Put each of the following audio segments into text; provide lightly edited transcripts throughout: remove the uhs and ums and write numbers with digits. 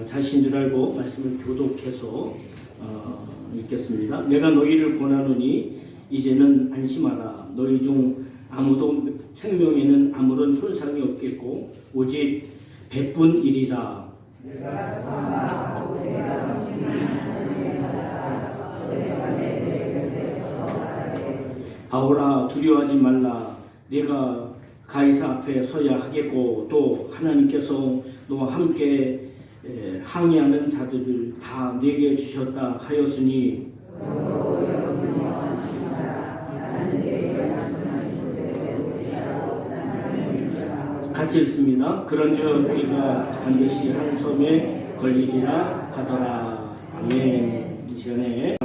자신 줄 알고 말씀을 교독해서 읽겠습니다. 내가 너희를 권하노니 이제는 안심하라. 너희 중 아무도 생명에는 아무런 손상이 없겠고 오직 100분이리라. 바울아, 두려워하지 말라. 네가 가이사 앞에 서야 하겠고 또 하나님께서 너와 함께 항의하는 자들을 다 내게 주셨다 하였으니 같이 읽습니다. 그런즉 우리가 반드시 한 섬에 걸리리라 하더라. 아멘. 이 시간에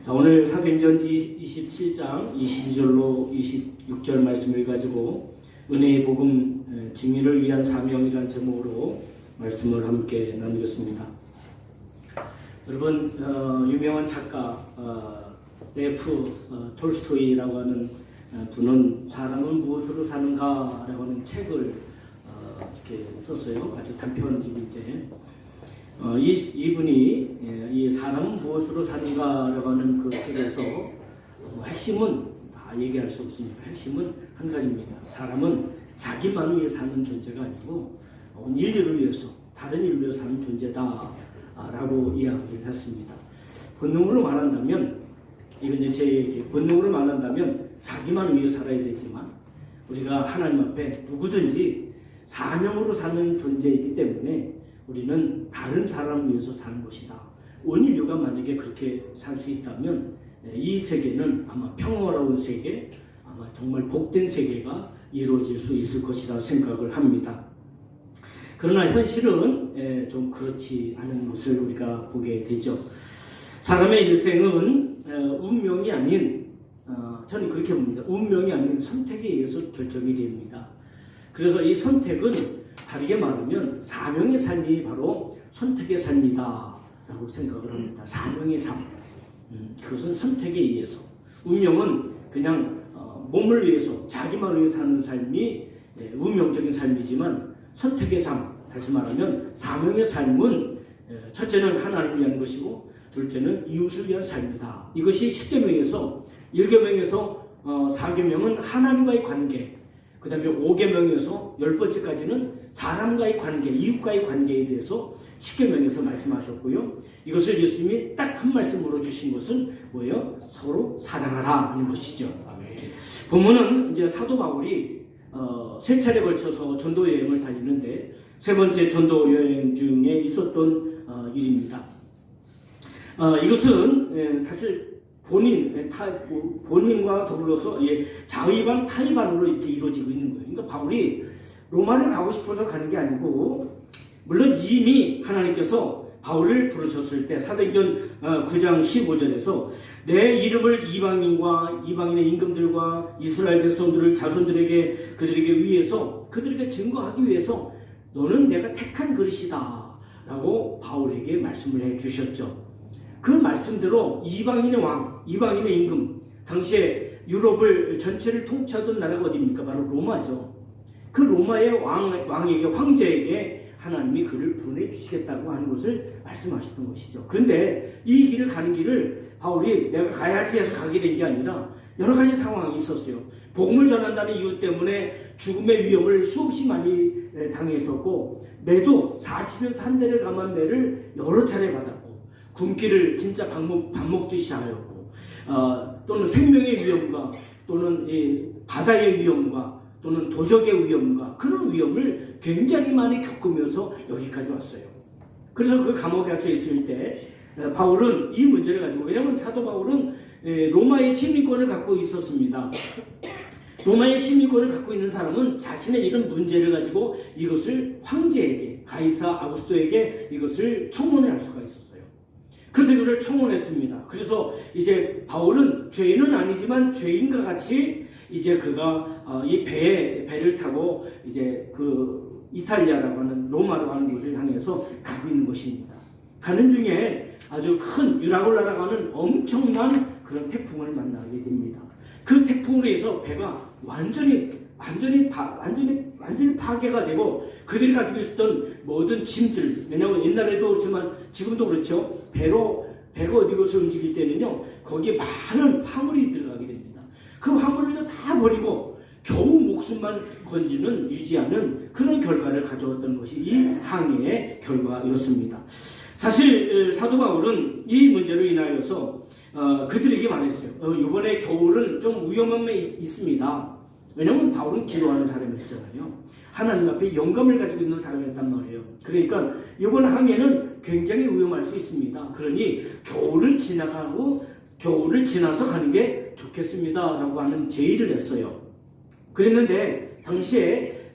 자, 오늘 사도행전 27장 22절로 26절 말씀을 가지고 은혜의 복음 증인을 위한 사명이라는 제목으로 말씀을 함께 나누겠습니다. 여러분, 유명한 작가 레프 톨스토이라고 하는 분은 사람은 무엇으로 사는가라고 하는 책을 이렇게 썼어요. 아주 단편집인데 이분이 이 사람은 무엇으로 사는가라고 하는 그 책에서 핵심은 다 얘기할 수 없습니다. 핵심은 한 가지입니다. 사람은 자기만 위해 사는 존재가 아니고 인류를 위해서, 다른 인류를 위해서 사는 존재다라고 이야기를 했습니다. 본능으로 말한다면, 이건 이제 제 얘기, 본능으로 말한다면 자기만 위해 살아야 되지만 우리가 하나님 앞에 누구든지 사명으로 사는 존재이기 때문에 우리는 다른 사람을 위해서 사는 것이다. 온 인류가 만약에 그렇게 살 수 있다면 이 세계는 아마 평화로운 세계, 아마 정말 복된 세계가 이루어질 수 있을 것이라 생각을 합니다. 그러나 현실은 좀 그렇지 않은 것을 우리가 보게 되죠. 사람의 일생은 운명이 아닌, 저는 그렇게 봅니다. 운명이 아닌 선택에 의해서 결정이 됩니다. 그래서 이 선택은 다르게 말하면 사명의 삶이 바로 선택의 삶이다 라고 생각을 합니다. 사명의 삶, 그것은 선택에 의해서. 운명은 그냥 몸을 위해서, 자기만 위해 사는 삶이 운명적인 삶이지만 선택의 삶, 다시 말하면 사명의 삶은 첫째는 하나님을 위한 것이고 둘째는 이웃을 위한 삶이다. 이것이 10계명에서 1계명에서 4계명은 하나님과의 관계, 그 다음에 5계명에서 10번째까지는 사람과의 관계, 이웃과의 관계에 대해서 10계명에서 말씀하셨고요. 이것을 예수님이 딱 한 말씀으로 주신 것은 뭐예요? 서로 사랑하라 하는 것이죠. 보면은 이제 사도 바울이 세 차례 걸쳐서 전도 여행을 다니는데 세 번째 전도 여행 중에 있었던 일입니다. 이것은 사실 본인과 더불어서 자의반 타의반으로 이렇게 이루어지고 있는 거예요. 그러니까 바울이 로마를 가고 싶어서 가는 게 아니고, 물론 이미 하나님께서 바울을 부르셨을 때 사도행전 9장 15절에서 내 이름을 이방인과 이방인의 임금들과 이스라엘 백성들을 자손들에게 그들에게 위해서 그들에게 증거하기 위해서 너는 내가 택한 그릇이다 라고 바울에게 말씀을 해 주셨죠. 그 말씀대로 이방인의 왕, 이방인의 임금, 당시에 유럽을 전체를 통치하던 나라가 어디입니까? 바로 로마죠. 그 로마의 왕에게, 황제에게 하나님이 그를 보내주시겠다고 하는 것을 말씀하셨던 것이죠. 그런데 이 길을 가는 길을 바울이 내가 가야지 해서 가게 된 게 아니라 여러 가지 상황이 있었어요. 복음을 전한다는 이유 때문에 죽음의 위험을 수없이 많이 당했었고, 매도 40에서 한 대를 감한 매를 여러 차례 받았고, 굶기를 진짜 밥 먹듯이 하였고, 또는 생명의 위험과 또는 바다의 위험과 또는 도적의 위험과 그런 위험을 굉장히 많이 겪으면서 여기까지 왔어요. 그래서 그 감옥에 갇혀 있을 때 바울은 이 문제를 가지고, 왜냐하면 사도 바울은 로마의 시민권을 갖고 있었습니다. 로마의 시민권을 갖고 있는 사람은 자신의 이런 문제를 가지고 이것을 황제에게, 가이사 아구스토에게 이것을 청원할 수가 있었어요. 그래서 이거를 청원했습니다. 그래서 이제 바울은 죄인은 아니지만 죄인과 같이 이제 그가 이 배를 타고 이제 그 이탈리아라고 하는, 로마라고 하는 곳을 향해서 가고 있는 것입니다. 가는 중에 아주 큰 유라굴라라고 하는 엄청난 그런 태풍을 만나게 됩니다. 그 태풍으로 해서 배가 완전히 완전히 파괴가 되고 그들이 가지고 있었던 모든 짐들, 왜냐하면 옛날에도 그렇지만 지금도 그렇죠. 배가 어디 곳을 움직일 때는요, 거기에 많은 화물이 들어가게 됩니다. 그 화물을 다 버리고 겨우 목숨만 유지하는 그런 결과를 가져왔던 것이 이 항해의 결과였습니다. 사실 사도 바울은 이 문제로 인하여서 그들에게 말했어요. 이번에 겨울은 좀 위험함이 있습니다. 왜냐하면 바울은 기도하는 사람이었잖아요. 하나님 앞에 영감을 가지고 있는 사람이었단 말이에요. 그러니까 이번 항해는 굉장히 위험할 수 있습니다. 그러니 겨울을 지나서 가는 게 좋겠습니다 라고 하는 제의를 했어요. 그랬는데 당시에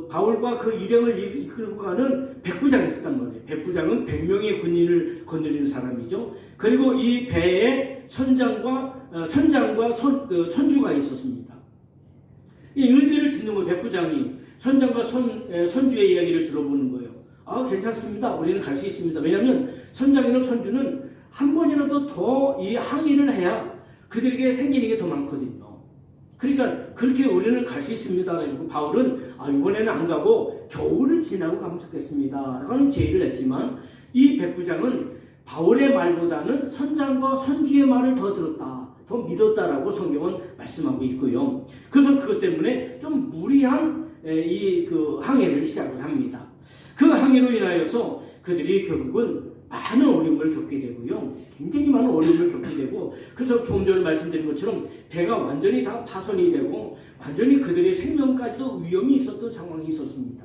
바울과 그 일행을 이끌고 가는 백부장이 있었단 말이에요. 백부장은 100명의 군인을 거느리는 사람이죠. 그리고 이 배에 선장과 선주가 있었습니다. 이 의견을 듣는 거예요. 백부장이 선장과 선주의 이야기를 들어보는 거예요. 괜찮습니다. 우리는 갈 수 있습니다. 왜냐하면 선장이나 선주는 한 번이라도 더 이 항의를 해야 그들에게 생기는 게 더 많거든요. 그러니까 그렇게 우리는 갈 수 있습니다. 그리고 바울은 이번에는 안 가고 겨울을 지나고 가면 좋겠습니다 라는 제의를 했지만 이 백부장은 바울의 말보다는 선장과 선주의 말을 더 들었다, 더 믿었다라고 성경은 말씀하고 있고요. 그래서 그것 때문에 좀 무리한 그 항해를 시작을 합니다. 그 항해로 인하여서 그들이 결국은 많은 어려움을 겪게 되고요. 굉장히 많은 어려움을 겪게 되고, 그래서 조금 전에 말씀드린 것처럼 배가 완전히 다 파손이 되고 완전히 그들의 생명까지도 위험이 있었던 상황이 있었습니다.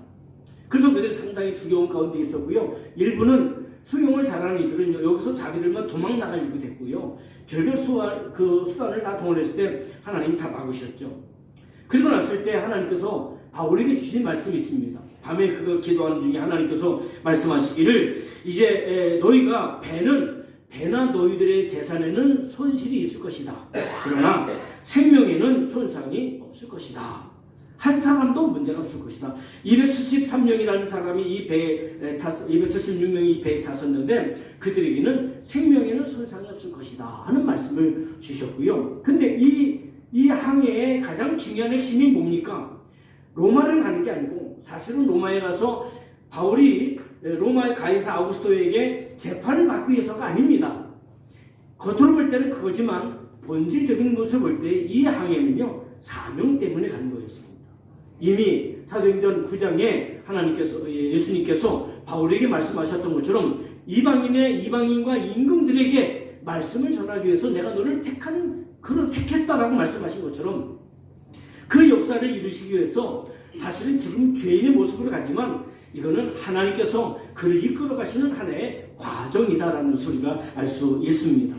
그래서 그들이 상당히 두려운 가운데 있었고요. 일부는 수영을 잘하는 이들은 여기서 자기들만 도망 나가려고 됐고요. 별별 수단을 다 동원했을 때 하나님이 다 막으셨죠. 그리고 났을 때 하나님께서 바울에게 주신 말씀이 있습니다. 밤에 그거 기도하는 중에 하나님께서 말씀하시기를 이제 너희가 배나 너희들의 재산에는 손실이 있을 것이다. 그러나 생명에는 손상이 없을 것이다. 한 사람도 문제가 없을 것이다. 273명이라는 사람이 이 배에 276명이 이 배에 탔었는데 그들에게는 생명에는 손상이 없을 것이다 하는 말씀을 주셨고요. 근데 이 항해의 가장 중요한 핵심이 뭡니까? 로마를 가는 게 아니고 사실은 로마에 가서 바울이 로마의 가이사 아우구스토에게 재판을 받기 위해서가 아닙니다. 겉으로 볼 때는 그거지만 본질적인 것을 볼 때 이 항해는요, 사명 때문에 가는 거였습니다. 이미 사도행전 9장에 예수님께서 바울에게 말씀하셨던 것처럼 이방인과 임금들에게 말씀을 전하기 위해서 내가 너를 택했다라고 말씀하신 것처럼 그 역사를 이루시기 위해서 사실은 지금 죄인의 모습으로 가지만 이거는 하나님께서 그를 이끌어 가시는 하나의 과정이다라는 소리가 알 수 있습니다.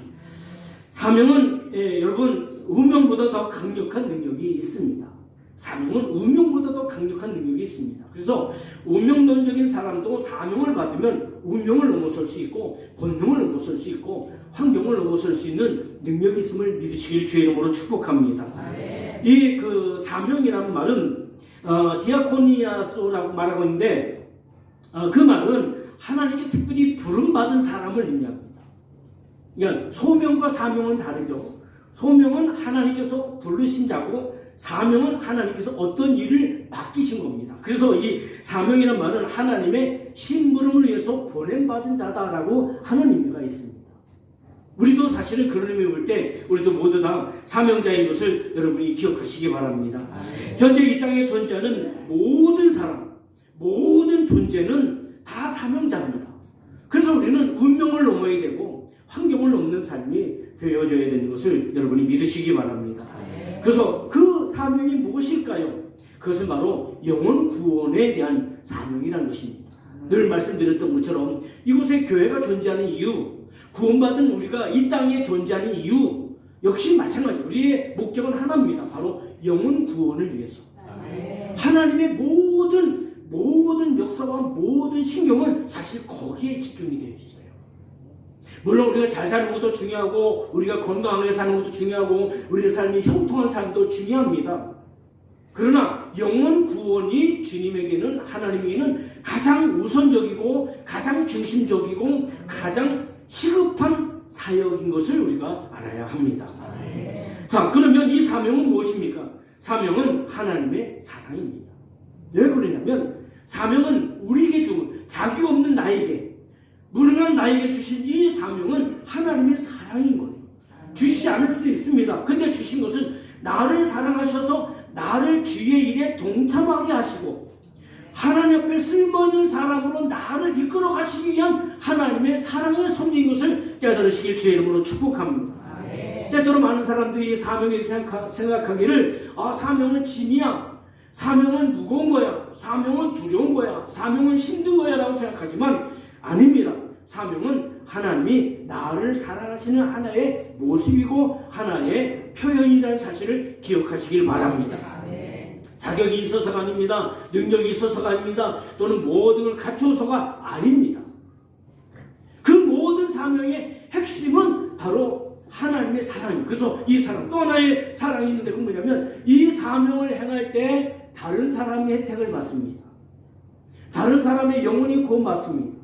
사명은 여러분 운명보다 더 강력한 능력이 있습니다. 사명은 운명보다 더 강력한 능력이 있습니다. 그래서 운명론적인 사람도 사명을 받으면 운명을 넘어설 수 있고 본능을 넘어설 수 있고 환경을 넘어설 수 있는 능력이 있음을 믿으시길 주의 이름으로 축복합니다. 이 사명이라는 말은 디아코니아소라고 말하고 있는데 그 말은 하나님께 특별히 부름받은 사람을 의미합니다. 그러니까 소명과 사명은 다르죠. 소명은 하나님께서 부르신 자고 사명은 하나님께서 어떤 일을 맡기신 겁니다. 그래서 이 사명이라는 말은 하나님의 심부름을 위해서 보냄받은 자다라고 하는 의미가 있습니다. 우리도 사실은 그런 의미 볼 때 우리도 모두 다 사명자인 것을 여러분이 기억하시기 바랍니다. 현재 이 땅에 존재하는 모든 사람, 모든 존재는 다 사명자입니다. 그래서 우리는 운명을 넘어야 되고 환경을 넘는 삶이 되어져야 되는 것을 여러분이 믿으시기 바랍니다. 그래서 그 사명이 무엇일까요? 그것은 바로 영혼 구원에 대한 사명이라는 것입니다. 늘 말씀드렸던 것처럼 이곳에 교회가 존재하는 이유, 구원받은 우리가 이 땅에 존재하는 이유 역시 마찬가지. 우리의 목적은 하나입니다. 바로 영혼 구원을 위해서. 하나님의 모든 역사와 모든 신경은 사실 거기에 집중이 되어 있어요. 물론 우리가 잘 사는 것도 중요하고 우리가 건강하게 사는 것도 중요하고 우리의 삶이 형통한 삶도 중요합니다. 그러나 영혼 구원이 주님에게는, 하나님에게는 가장 우선적이고 가장 중심적이고 가장 시급한 사역인 것을 우리가 알아야 합니다. 자, 그러면 이 사명은 무엇입니까? 사명은 하나님의 사랑입니다. 왜 그러냐면 사명은 우리에게 주고 자기 없는 나에게 무능한 나에게 주신 이 사명은 하나님의 사랑인 거예요. 주시지 않을 수도 있습니다. 근데 주신 것은 나를 사랑하셔서 나를 주의 일에 동참하게 하시고 하나님 앞에 쓸모있는 사람으로 나를 이끌어 가시기 위한 하나님의 사랑의 섭리인 것을 깨달으시길 주의 이름으로 축복합니다. 때때로 많은 사람들이 사명에 생각하기를 사명은 짐이야, 사명은 무거운 거야, 사명은 두려운 거야, 사명은 힘든 거야 라고 생각하지만 아닙니다. 사명은 하나님이 나를 사랑하시는 하나의 모습이고 하나의 표현이라는 사실을 기억하시길 바랍니다. 자격이 있어서가 아닙니다. 능력이 있어서가 아닙니다. 또는 모든 걸 갖추어서가 아닙니다. 그 모든 사명의 핵심은 바로 하나님의 사랑입니다. 그래서 이 사랑, 또 하나의 사랑이 있는데 그건 뭐냐면 이 사명을 행할 때 다른 사람의 혜택을 받습니다. 다른 사람의 영혼이 구원받습니다.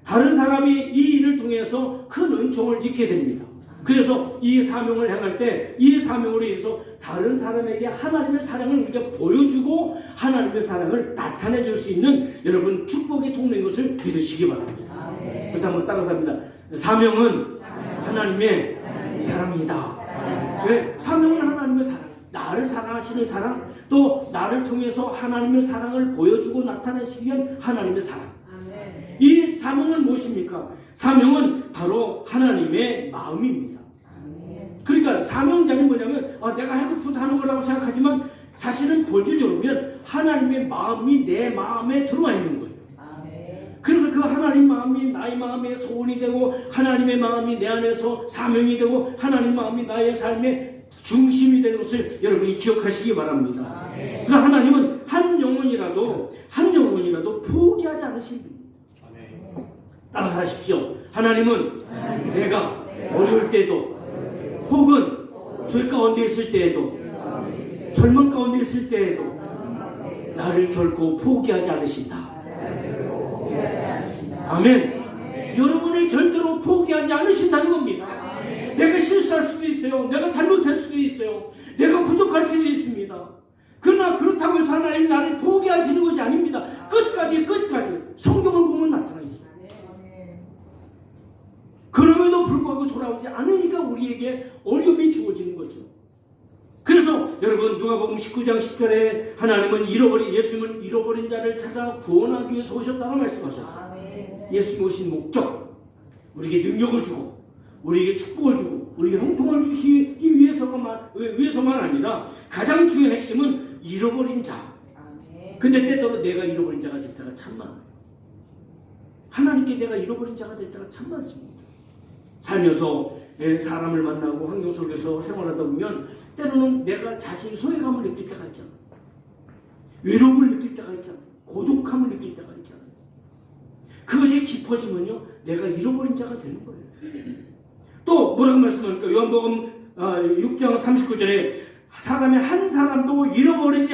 다른 사람이 이 일을 통해서 큰 은총을 입게 됩니다. 그래서 이 사명을 행할 때 이 사명으로 인해서 다른 사람에게 하나님의 사랑을 우리가 보여주고 하나님의 사랑을 나타내 줄 수 있는 여러분 축복의 통로인 것을 믿으시기 바랍니다. 그래서 한번 따라서 합니다. 사명은 하나님의 사랑이다. 네, 사명은 하나님의 사랑, 나를 사랑하시는 사랑, 또 나를 통해서 하나님의 사랑을 보여주고 나타내시기 위한 하나님의 사랑. 이 사명은 무엇입니까? 사명은 바로 하나님의 마음입니다. 그러니까 사명자는 뭐냐면 내가 해고프도 하는 거라고 생각하지만 사실은 본질적으로 보면 하나님의 마음이 내 마음에 들어와 있는 거예요. 그래서 그 하나님 마음이 나의 마음의 소원이 되고 하나님의 마음이 내 안에서 사명이 되고 하나님 마음이 나의 삶의 중심이 되는 것을 여러분이 기억하시기 바랍니다. 그래서 하나님은 한 영혼이라도 포기하지 않으십니다. 따라서 하십시오. 하나님은 내가 어려울 때도 혹은 죄 가운데 있을 때에도 절망 가운데 있을 때에도 나를 결코 포기하지 않으신다. 아멘. 여러분을 절대로 포기하지 않으신다는 겁니다. 내가 실수할 수도 있어요. 내가 잘못할 수도 있어요. 내가 부족할 수도 있습니다. 그러나 그렇다고 해서 하나님 나를 포기하시는 것이 아닙니다. 끝까지 성경을 보면 나타나 있습니다. 그럼에도 불구하고 돌아오지 않으니까 우리에게 어려움이 주어지는 거죠. 그래서 여러분 누가복음 19장 10절에 하나님은 예수님은 잃어버린 자를 찾아 구원하기 위해서 오셨다고 말씀하셨어요. 예수님 오신 목적, 우리에게 능력을 주고 우리에게 축복을 주고 우리에게 형통을 주시기 위해서만 아니라 가장 중요한 핵심은 잃어버린 자. 근데 때때로 내가 잃어버린 자가 될 때가 참 많아요. 하나님께 내가 잃어버린 자가 될 때가 참 많습니다. 살면서 사람을 만나고 환경 속에서 생활하다 보면 때로는 내가 자신이 소외감을 느낄 때가 있잖아. 외로움을 느낄 때가 있잖아. 고독함을 느낄 때가 있잖아. 그것이 깊어지면요 내가 잃어버린 자가 되는 거예요. 또 뭐라고 말씀합니까? 요한복음 6장 39절에 사람의 한 사람도 잃어버리지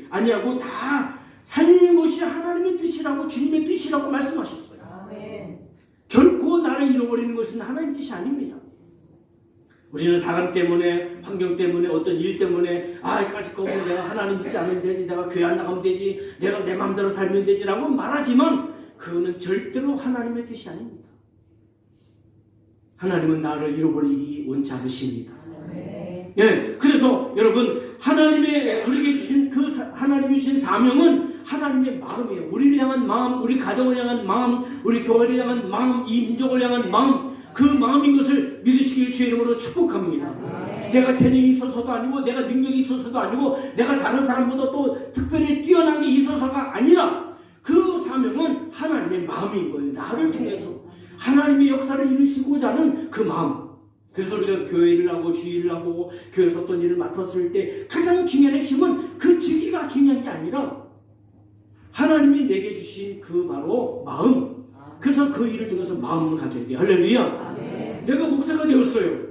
아니하고 다 살리는 것이 하나님의 뜻이라고 주님의 뜻이라고 말씀하셨어요. 아멘. 결코 나를 잃어버리는 것은 하나님의 뜻이 아닙니다. 우리는 사람 때문에, 환경 때문에, 어떤 일 때문에 까짓 거 내가 하나님 믿지 않으면 되지, 내가 교회 안 나가면 되지, 내가 내 마음대로 살면 되지라고 말하지만 그거는 절대로 하나님의 뜻이 아닙니다. 하나님은 나를 잃어버리기 원치 않으십니다. 예, 그래서 여러분 하나님의 우리에게 주신 그 하나님이 주신 사명은 하나님의 마음이에요. 우리를 향한 마음, 우리 가정을 향한 마음, 우리 교회를 향한 마음, 이 민족을 향한 마음, 그 마음인 것을 믿으시길 주의 이름으로 축복합니다. 내가 재능이 있어서도 아니고 내가 능력이 있어서도 아니고 내가 다른 사람보다 또 특별히 뛰어난 게 있어서가 아니라 그 사명은 하나님의 마음인 거예요. 나를 통해서 하나님의 역사를 이루시고자 하는 그 마음. 그래서 우리가 교회를 하고 주일을 하고 교회에서 어떤 일을 맡았을 때 가장 중요한 핵심은 그 직위가 중요한 게 아니라 하나님이 내게 주신 그 바로 마음. 그래서 그 일을 통해서 마음을 가져야 돼요. 할렐루야. 내가 목사가 되었어요.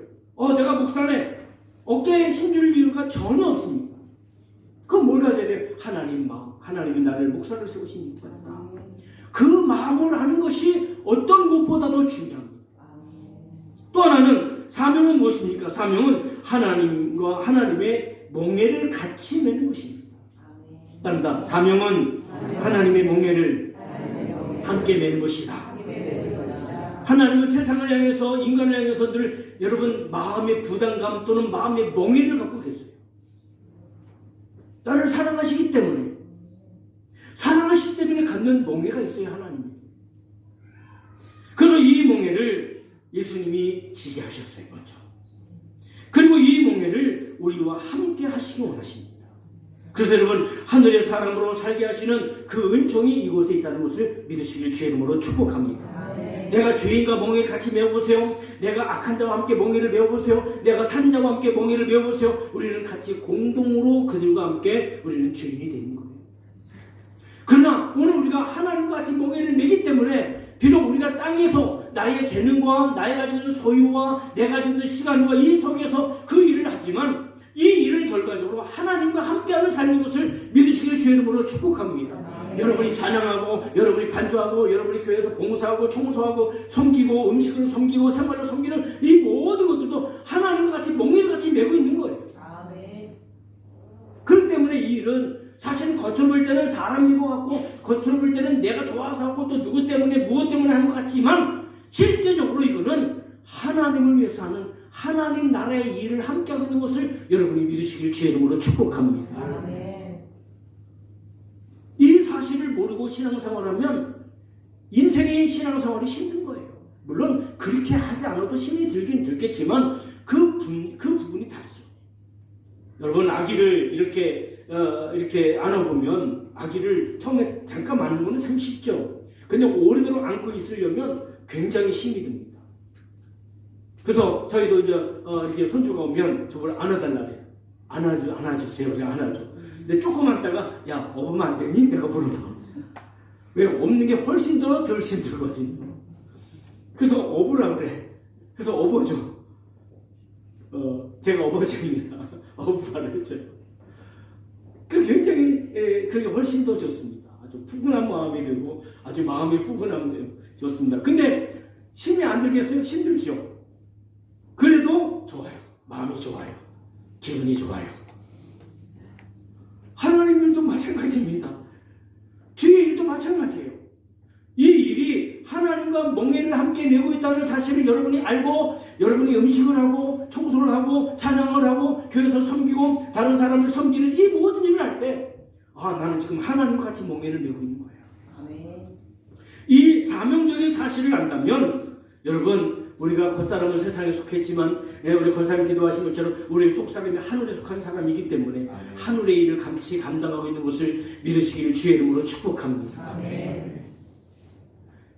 내가 목사네. 어깨에 힘줄 이유가 전혀 없습니다. 그럼 뭘 가져야 돼요? 하나님 마음. 하나님이 나를 목사를 세우신 이유다. 그 마음을 아는 것이 어떤 것보다도 중요합니다. 또 하나는 사명은 무엇입니까? 사명은 하나님과 하나님의 몽해를 같이 매는 것입니다. 따릅니다. 사명은 하나님의 몽해를 함께 매는 것이다. 하나님은 세상을 향해서, 인간을 향해서 늘 여러분 마음의 부담감 또는 마음의 몽해를 갖고 계세요. 나를 사랑하시기 때문에, 사랑하시기 때문에 갖는 몽해가 있어요, 하나님이. 그래서 이 몽해를 예수님이 지게 하셨어요, 먼저. 그리고 이 몽해를 우리와 함께 하시기 원하십니다. 그래서 여러분, 하늘의 사람으로 살게 하시는 그 은총이 이곳에 있다는 것을 믿으시길 주의 이름으로 축복합니다. 내가 죄인과 몽해 같이 메워보세요. 내가 악한 자와 함께 몽해를 메워보세요. 내가 산 자와 함께 몽해를 메워보세요. 우리는 같이 공동으로 그들과 함께 우리는 죄인이 되는 거예요. 그러나 오늘 우리가 하나님과 같이 몽해를 메기 때문에 비록 우리가 땅에서 나의 재능과 나의 가지고 있는 소유와 내가 가지고 있는 시간과 이 속에서 그 일을 하지만 이 일을 결과적으로 하나님과 함께하는 삶인 것을 믿으시길 주의 이름으로 축복합니다. 여러분이 찬양하고 여러분이 반주하고 여러분이 교회에서 봉사하고 청소하고 섬기고 음식을 섬기고 생활을 섬기는 이 모든 것들도 하나님과 같이 몽해를 같이 메고 있는 거예요. 그렇기 때문에 이 일은 사실은 겉으로 볼 때는 사람인 것 같고 겉으로 볼 때는 내가 좋아서 하고 또 누구 때문에 무엇 때문에 하는 것 같지만 실제적으로 이거는 하나님을 위해서 하는 하나님 나라의 일을 함께하고 있는 것을 여러분이 믿으시길 주의 이름으로 축복합니다. 이 사실을 모르고 신앙생활하면 인생의 신앙생활이 힘든 거예요. 물론 그렇게 하지 않아도 힘이 들긴 들겠지만 그 부분이 다르죠. 여러분, 아기를 이렇게 안아보면 아기를 처음에 잠깐 안는 거는 참 쉽죠. 근데 오래도록 안고 있으려면 굉장히 힘이 듭니다. 그래서 저희도 이제 이렇게 손주가 오면 저걸 안아달라 그래요. 안아주세요. 그냥 안아줘. 근데 조금 있다가 야, 업으면 안 되니? 내가 부르다. 왜? 업는 게 훨씬 더 덜 힘들거든요. 그래서 업으라 그래. 그래서 업어줘. 제가 업어줍니다. 업으라 그랬죠. 그 굉장히 그게 훨씬 더 좋습니다. 아주 푸근한 마음이 들고 아주 마음이 푸근함이 좋습니다. 근데 힘이 안 들겠어요? 힘들죠. 그래도 좋아요. 마음이 좋아요. 기분이 좋아요. 하나님 일도 마찬가지입니다. 주의 일도 마찬가지예요. 이 일이 하나님과 몽해를 함께 메고 있다는 사실을 여러분이 알고 여러분이 음식을 하고 청소를 하고 찬양을 하고 교회에서 섬기고 다른 사람을 섬기는 이 모든 일을 할 때 나는 지금 하나님과 같이 몽해를 메고 있는 거예요. 이 사명적인 사실을 안다면 여러분, 우리가 겉사람은 세상에 속했지만 우리 권사님 기도하신 것처럼 우리의 속사람이 하늘에 속한 사람이기 때문에 하늘의 일을 같이 감당하고 있는 것을 믿으시기를 주의 이름으로 축복합니다.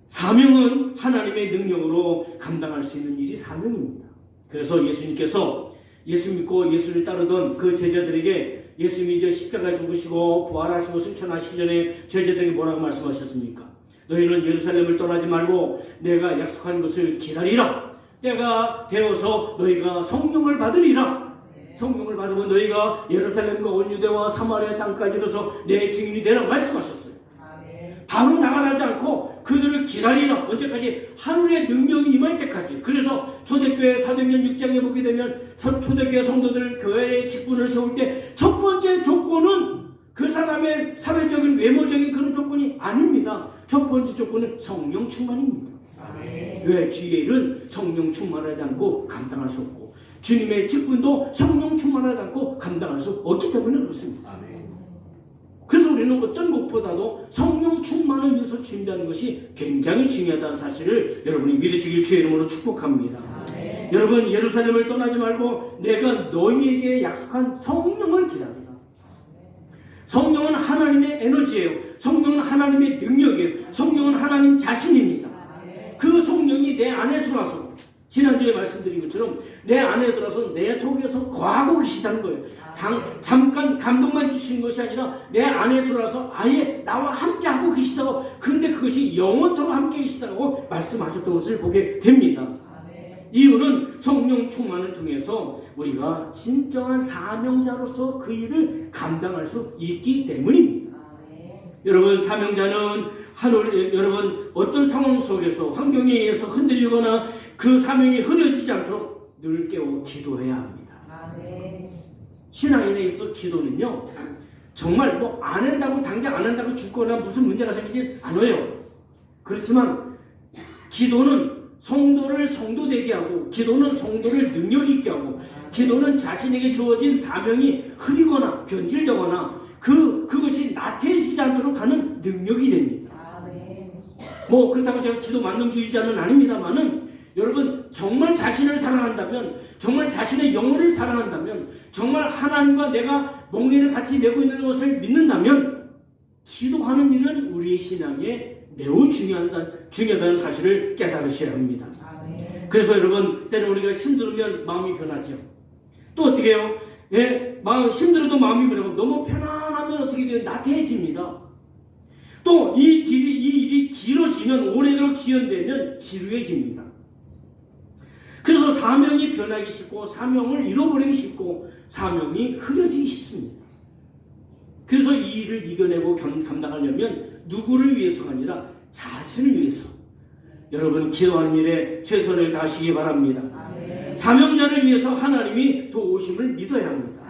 사명은 하나님의 능력으로 감당할 수 있는 일이 사명입니다. 그래서 예수님께서 예수 믿고 예수를 따르던 그 제자들에게 예수님이 이제 십자가에 죽으시고 부활하시고 승천하시기 전에 제자들에게 뭐라고 말씀하셨습니까? 너희는 예루살렘을 떠나지 말고 내가 약속한 것을 기다리라. 때가 되어서 너희가 성령을 받으리라. 성령을 받으면 너희가 예루살렘과 온 유대와 사마리아 땅까지 이르러서 내 증인이 되라 말씀하셨어요. 바로 나가라지 않고 그들을 기다리라. 언제까지? 하늘의 능력이 임할 때까지. 그래서 초대교회 사도행전 6장에 보게 되면 초대교회 성도들 교회의 직분을 세울 때 첫 번째 조건은 그 사람의 사회적인 외모적인 그런 조건이 아닙니다. 첫 번째 조건은 성령 충만입니다. 왜? 주의 일은 성령 충만하지 않고 감당할 수 없고 주님의 직분도 성령 충만하지 않고 감당할 수 없기 때문에 그렇습니다. 그래서 우리는 어떤 것보다도 성령 충만을 위해서 준비하는 것이 굉장히 중요하다는 사실을 여러분이 믿으시길 주의 이름으로 축복합니다. 여러분, 예루살렘을 떠나지 말고 내가 너희에게 약속한 성령을 기다리라. 성령은 하나님의 에너지예요. 성령은 하나님의 능력이에요. 성령은 하나님 자신입니다. 그 성령이 내 안에 들어와서 지난주에 말씀드린 것처럼 내 안에 들어서 내 속에서 거하고 계시다는 거예요. 잠깐 감동만 주시는 것이 아니라 내 안에 들어와서 아예 나와 함께하고 계시다고, 근데 그것이 영원토록 함께 계시다고 말씀하셨던 것을 보게 됩니다. 이유는 성령 충만을 통해서 우리가 진정한 사명자로서 그 일을 감당할 수 있기 때문입니다. 여러분, 사명자는 여러분 어떤 상황 속에서 환경에 의해서 흔들리거나 그 사명이 흐려지지 않도록 늘 깨워 기도해야 합니다. 신앙인에 있어 기도는요, 정말 뭐 안 한다고 당장 안 한다고 죽거나 무슨 문제가 생기지 않아요. 그렇지만 기도는 성도를 성도되게 하고, 기도는 성도를 능력 있게 하고, 기도는 자신에게 주어진 사명이 흐리거나 변질되거나 그것이 나태해지지 않도록 하는 능력이 됩니다. 뭐 그렇다고 제가 기도 만능주의자는 아닙니다만은, 여러분 정말 자신을 사랑한다면, 정말 자신의 영혼을 사랑한다면, 정말 하나님과 내가 멍에를 같이 메고 있는 것을 믿는다면, 기도하는 일은 우리의 신앙에 매우 중요하다는 사실을 깨달으셔야 합니다. 그래서 여러분, 때로 우리가 힘들면 마음이 변하죠. 또 어떻게 해요? 네, 힘들어도 마음이 변하고, 너무 편안하면 어떻게 돼요? 나태해집니다. 또 이 일이 길어지면, 오래도록 지연되면 지루해집니다. 그래서 사명이 변하기 쉽고, 사명을 잃어버리기 쉽고, 사명이 흐려지기 쉽습니다. 그래서 이 일을 이겨내고 감당하려면 누구를 위해서가 아니라 자신을 위해서 여러분 기도하는 일에 최선을 다하시기 바랍니다. 사명자를 위해서 하나님이 도우심을 믿어야 합니다.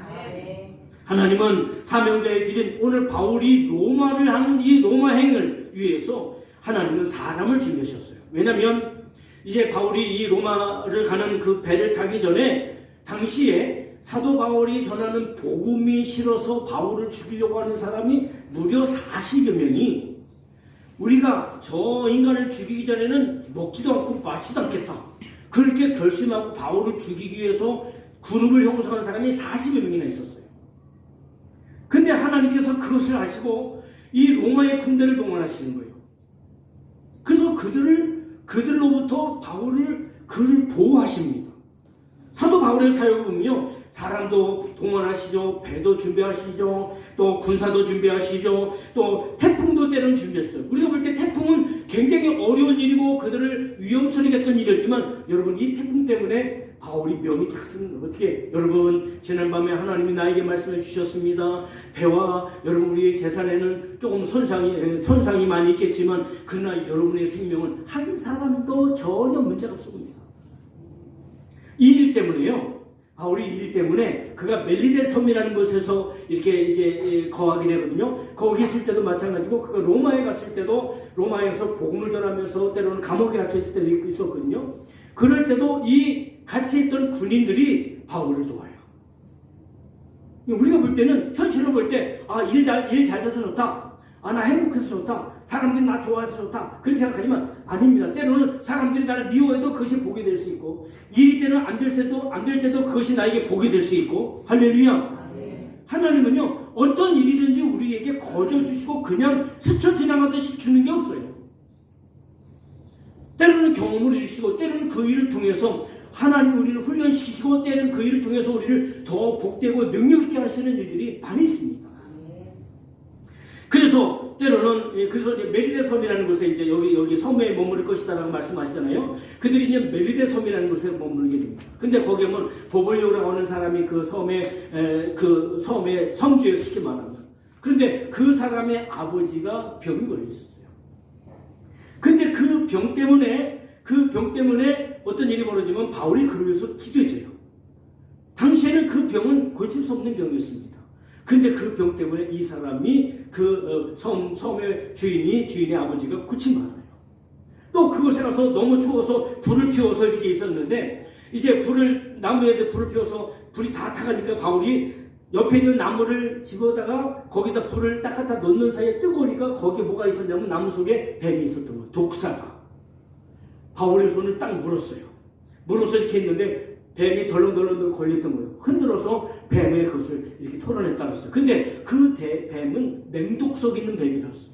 하나님은 사명자의 길인 오늘 바울이 로마를 하는 이 로마행을 위해서 하나님은 사람을 준비하셨어요. 왜냐하면 이제 바울이 이 로마를 가는 그 배를 타기 전에 당시에 사도 바울이 전하는 복음이 싫어서 바울을 죽이려고 하는 사람이 무려 40여 명이, 우리가 저 인간을 죽이기 전에는 먹지도 않고 마시지도 않겠다, 그렇게 결심하고 바울을 죽이기 위해서 그룹을 형성한 사람이 40여 명이나 있었어요. 근데 하나님께서 그것을 아시고 이 로마의 군대를 동원하시는 거예요. 그래서 그들로부터 그를 보호하십니다. 사도 바울의 사역을 보면요, 사람도 동원하시죠, 배도 준비하시죠, 또 군사도 준비하시죠, 또 태풍도 때로는 준비했어요. 우리가 볼 때 태풍은 굉장히 어려운 일이고 그들을 위험스럽게 했던 일이었지만, 여러분 이 태풍 때문에 바울이 명이 탔습니다. 어떻게, 여러분 지난밤에 하나님이 나에게 말씀해 주셨습니다. 배와 여러분 우리의 재산에는 조금 손상이 많이 있겠지만, 그러나 여러분의 생명은 한 사람도 전혀 문제가 없습니다. 이 일 때문에요, 바울이 이 일 때문에 그가 멜리데 섬이라는 곳에서 이렇게 이제 거하게 되거든요. 거기 있을 때도 마찬가지고, 그가 로마에 갔을 때도 로마에서 복음을 전하면서 때로는 감옥에 갇혀 있을 때도 있었거든요. 그럴 때도 이 같이 있던 군인들이 바울을 도와요. 우리가 볼 때는, 현실로 볼 때, 일 잘 돼서 좋다, 나 행복해서 좋다, 사람들이 나 좋아해서 좋다, 그렇게 생각하지만 아닙니다. 때로는 사람들이 나를 미워해도 그것이 복이 될 수 있고, 일이 때는 안 될 때도 그것이 나에게 복이 될 수 있고. 할렐루야. 하나님은요, 어떤 일이든지 우리에게 거저 주시고 그냥 스쳐 지나가듯이 주는 게 없어요. 때로는 경험을 주시고, 때로는 그 일을 통해서 하나님 우리를 훈련시키시고, 때로는 그 일을 통해서 우리를 더 복되고 능력 있게 하시는 일들이 많이 있습니다. 그래서 때로는 멜리데 섬이라는 곳에 이제 여기 섬에 머무를 것이다라고 말씀하시잖아요. 그들이 이제 멜리데 섬이라는 곳에 머물게 됩니다. 근데 거기에 보면 보블리오라고 하는 사람이 그 섬의 성주에 쉽게 말합니다. 그런데 그 사람의 아버지가 병이 걸려 있었어요. 근데 그 병 때문에 어떤 일이 벌어지면 바울이 그를 위해서 기도해줘요. 당시에는 그 병은 고칠 수 없는 병이었습니다. 근데 그 병 때문에 이 사람이 섬의 주인의 아버지가 고침 받아요. 또 그곳에 가서 너무 추워서 불을 피워서 이렇게 있었는데, 이제 나무에 불을 피워서 불이 다 타가니까 바울이 옆에 있는 나무를 집어다가 거기다 불을 딱 갖다 놓는 사이에 뜨거우니까 거기에 뭐가 있었냐면 나무 속에 뱀이 있었던 거예요. 독사가. 바울의 손을 딱 물었어요. 물어서 이렇게 했는데 뱀이 덜렁덜렁 걸렸던 거예요. 흔들어서 뱀의 그것을 이렇게 털어냈다고 했어요. 근데 그 뱀은 맹독석 있는 뱀이었어요.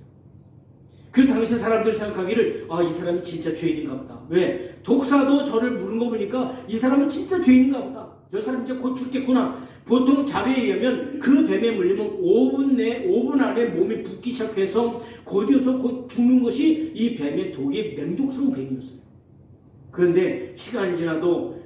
그 당시 사람들이 생각하기를, 이 사람이 진짜 죄인인가 보다. 왜? 독사도 저를 물은 거 보니까 이 사람은 진짜 죄인인가 보다. 저 사람 이제 곧 죽겠구나. 보통 자료에 의하면 그 뱀에 물리면 5분 안에 몸이 붓기 시작해서 곧이어서 곧 죽는 것이 이 뱀의 독이 맹독성 뱀이었어요. 그런데 시간이 지나도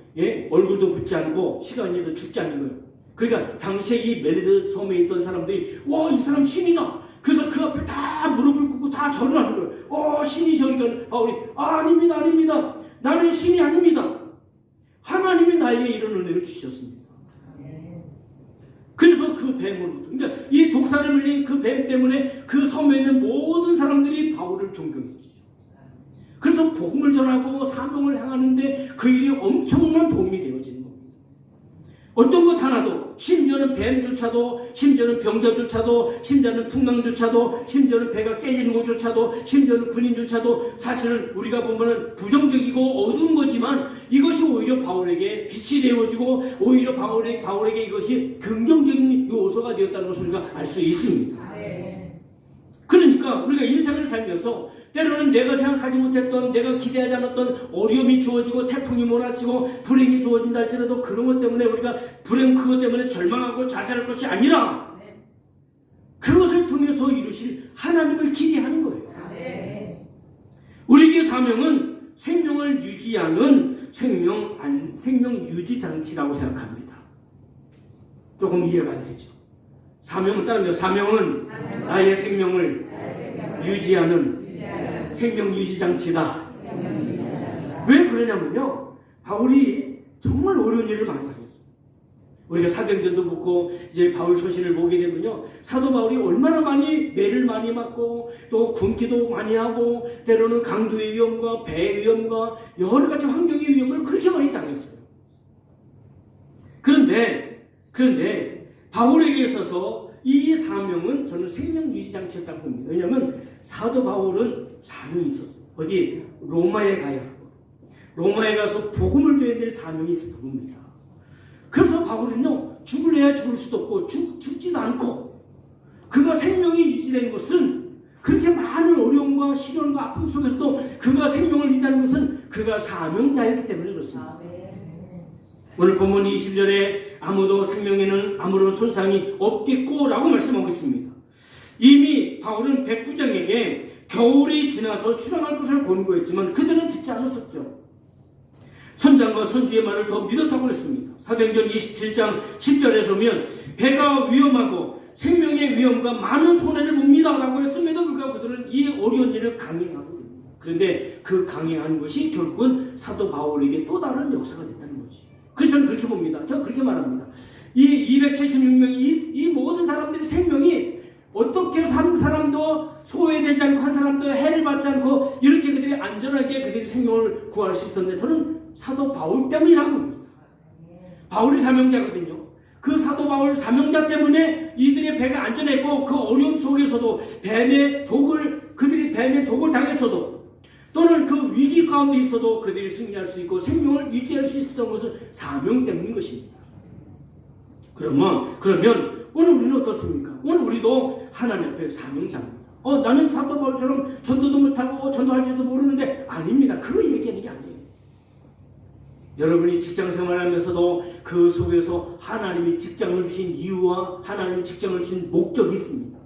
얼굴도 붓지 않고 시간이 지나도 죽지 않는 거예요. 그러니까 당시에 이 멜리데 섬에 있던 사람들이, 이 사람 신이다. 그래서 그 앞에 다 무릎을 꿇고 다 절을 하는 거예요. 신이시니까 바울이, 아닙니다. 나는 신이 아닙니다. 하나님이 나에게 이런 은혜를 주셨습니다. 그래서 그 뱀으로부터, 그러니까 이 독사를 물린 그 뱀 때문에 그 섬에 있는 모든 사람들이 바울을 존경했죠. 그래서 복음을 전하고 사명을 행하는데 그 일이 엄청난 도움이 되어지는 겁니다. 어떤 것 하나도, 심지어는 뱀조차도, 심지어는 병자조차도, 심지어는 풍랑조차도, 심지어는 배가 깨지는 것조차도, 심지어는 군인조차도 사실은 우리가 보면 부정적이고 어두운 거지만 이것이 오히려 바울에게 빛이 되어지고 오히려 바울에게 이것이 긍정적인 요소가 되었다는 것을 우리가 알 수 있습니다. 그러니까 우리가 인생을 살면서 때로는 내가 생각하지 못했던, 내가 기대하지 않았던 어려움이 주어지고 태풍이 몰아치고 불행이 주어진다 할지라도 그런 것 때문에 우리가 그것 때문에 절망하고 좌절할 것이 아니라 그것을 통해서 이루실 하나님을 기대하는 거예요. 우리에게 사명은 생명을 유지하는 생명 유지 장치라고 생각합니다. 조금 이해가 안 되죠. 사명은 다른 거예요. 사명은 나의 생명을 유지하는 생명 유지 장치다. 왜 그러냐면요, 바울이 정말 어려운 일을 많이 하셨어요. 우리가 사도행전도 보고 이제 바울 서신을 보게 되면요, 사도 바울이 얼마나 많이 매를 많이 맞고 또 굶기도 많이 하고 때로는 강도의 위험과 배의 위험과 여러 가지 환경의 위험을 그렇게 많이 당했어요. 그런데 바울에게 있어서 이 사명은 저는 생명 유지 장치였다고 봅니다. 왜냐하면 사도 바울은 사명이 있었어요. 어디? 로마에 가야 하고 로마에 가서 복음을 줘야 될 사명이 있었던 겁니다. 그래서 바울은요, 죽을래야 죽을 수도 없고 죽지도 않고 그가 생명이 유지된 것은 그렇게 많은 어려움과 시련과 아픔 속에서도 그가 생명을 유지하는 것은 그가 사명자였기 때문에 그렇습니다. 오늘 본문 20절에 아무도 생명에는 아무런 손상이 없겠고 라고 말씀하고 있습니다. 이미 바울은 백부장에게 겨울이 지나서 출항할 것을 권고했지만 그들은 듣지 않았었죠. 선장과 선주의 말을 더 믿었다고 했습니다. 사도행전 27장 10절에서 보면 배가 위험하고 생명의 위험과 많은 손해를 봅니다 라고 했음에도 불구하고 그들은 이 어려운 일을 강행하거든요. 그런데 그 강행하는 것이 결국은 사도 바울에게 또 다른 역사가 됐다는 거죠. 그래서 저는 그렇게 봅니다. 저는 그렇게 말합니다. 이 276명, 이 모든 사람들의 생명이 어떻게 한 사람도 소외되지 않고 한 사람도 해를 받지 않고 이렇게 그들이 안전하게 그들이 생명을 구할 수 있었는데 저는 사도 바울 때문이라고 봅니다. 바울이 사명자거든요. 그 사도 바울 사명자 때문에 이들의 배가 안전했고 그 어려움 속에서도 그들이 뱀의 독을 당했어도 또는 그 위기 가운데 있어도 그들이 승리할 수 있고 생명을 유지할 수 있었던 것은 사명 때문인 것입니다. 그러면 오늘 우리는 어떻습니까? 오늘 우리도 하나님 앞에 사명자입니다. 나는 사도 바울처럼 전도도 못하고 전도할지도 모르는데 아닙니다. 그거 얘기하는 게 아니에요. 여러분이 직장 생활하면서도 그 속에서 하나님이 직장을 주신 이유와 하나님이 직장을 주신 목적이 있습니다.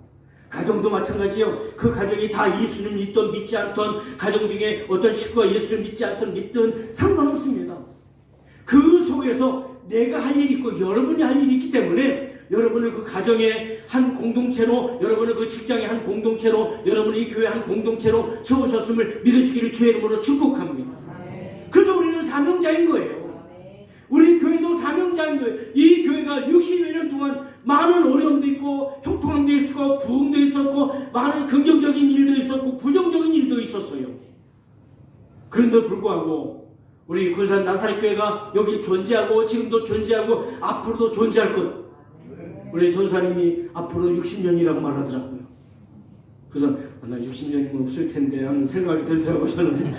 가정도 마찬가지예요. 그 가정이 다 예수를 믿든 믿지 않든 가정 중에 어떤 식구가 예수를 믿지 않든 믿든 상관없습니다. 그 속에서 내가 할 일이 있고 여러분이 할 일이 있기 때문에 여러분을 그 가정의 한 공동체로 여러분을 그 직장의 한 공동체로 여러분이 이 교회 한 공동체로 세우셨음을 믿으시기를 주의 이름으로 축복합니다. 그래서 우리는 사명자인 거예요. 우리 교회도 사명자인 거예요. 이 교회가 60여 년 동안 많은 어려움도 있고 형통함도 있었고 부흥도 있었고 많은 긍정적인 일도 있었고 부정적인 일도 있었어요. 그런데도 불구하고 우리 군산 나사렛교회가 여기 존재하고 지금도 존재하고 앞으로도 존재할 것. 우리 전사님이 앞으로 60년이라고 말하더라고요. 그래서 나 60년이면 없을 텐데 하는 생각이 들더라고요. 저는.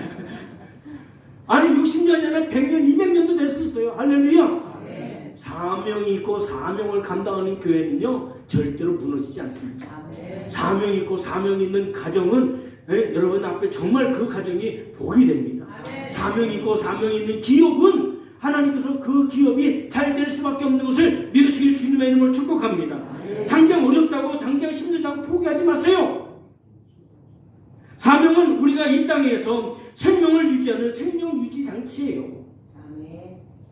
아니 60년이 아니라 100년, 200년도 될 수 있어요. 할렐루야. 네. 사명이 있고 사명을 감당하는 교회는요 절대로 무너지지 않습니다. 네. 사명이 있고 사명이 있는 가정은 여러분 앞에 정말 그 가정이 복이 됩니다. 네. 사명이 있고 사명이 있는 기업은 하나님께서 그 기업이 잘 될 수밖에 없는 것을 믿으시길 주님의 이름으로 축복합니다. 네. 당장 어렵다고 당장 힘들다고 포기하지 마세요. 사명은 우리가 이 땅에서 생명을 유지하는 생명 유지 장치예요.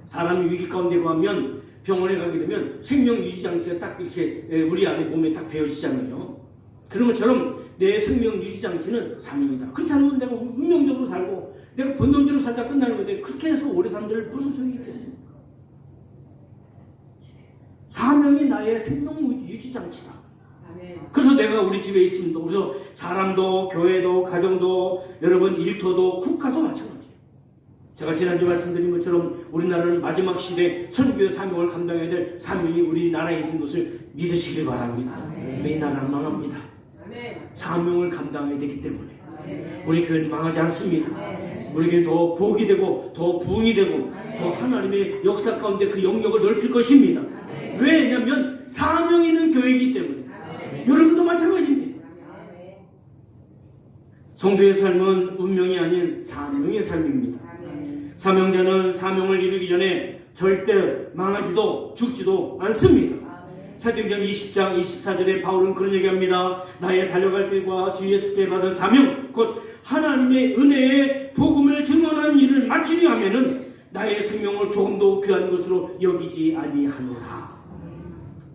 사람이 위기 가운데 가면 병원에 가게 되면 생명 유지 장치가 딱 이렇게 우리 안에 몸에 딱 배어지잖아요. 그런 것처럼 내 생명 유지 장치는 사명이다. 그렇지 않으면 내가 운명적으로 살고 내가 본능적으로 살다 끝나는 건데 그렇게 해서 오래 산들 무슨 소용이 있겠습니까? 사명이 나의 생명 유지 장치다. 아멘. 그래서 내가 우리 집에 있습니다. 그래서 사람도 교회도 가정도 여러분 일터도 국가도 마찬가지예요. 제가 지난주 말씀드린 것처럼 우리나라는 마지막 시대 선교의 사명을 감당해야 될 사명이 우리나라에 있는 것을 믿으시길 바랍니다. 이 나라는 망합니다. 사명을 감당해야 되기 때문에 우리 교회는 망하지 않습니다. 우리 교회는 더 복이 되고 더 부흥이 되고 더 하나님의 역사 가운데 그 영역을 넓힐 것입니다. 왜냐하면 사명 있는 교회이기 때문에. 여러분도 마찬가지입니다. 성도의 삶은 운명이 아닌 사명의 삶입니다. 사명자는 사명을 이루기 전에 절대 망하지도 죽지도 않습니다. 사도행전 20장 24절에 바울은 그런 얘기합니다. 나의 달려갈 길과 주 예수께 받은 사명 곧 하나님의 은혜의 복음을 증언하는 일을 마치려 하면은 나의 생명을 조금도 귀한 것으로 여기지 아니하노라.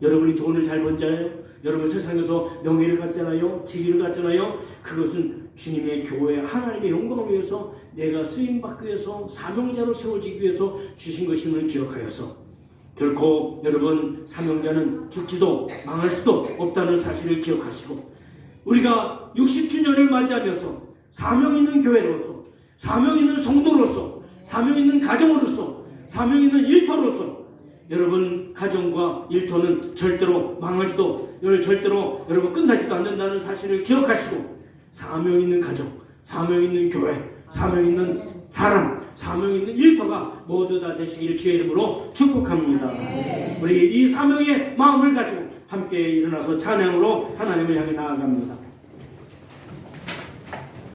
여러분이 돈을 잘 번잖아요. 여러분 세상에서 명예를 갖잖아요. 지위를 갖잖아요. 그것은 주님의 교회 하나님의 영광을 위해서 내가 쓰임받기 위해서 사명자로 세워지기 위해서 주신 것임을 기억하여서 결코 여러분 사명자는 죽지도 망할 수도 없다는 사실을 기억하시고 우리가 60주년을 맞이하면서 사명 있는 교회로서 사명 있는 성도로서 사명 있는 가정으로서 사명 있는 일터로서 여러분 가정과 일터는 절대로 망하지도 절대로 여러분 끝나지도 않는다는 사실을 기억하시고 사명 있는 가정, 사명 있는 교회, 사명 있는 사람, 사명 있는 일터가 모두 다 되시길 주의 이름으로 축복합니다. 우리 이 사명의 마음을 가지고 함께 일어나서 찬양으로 하나님을 향해 나아갑니다.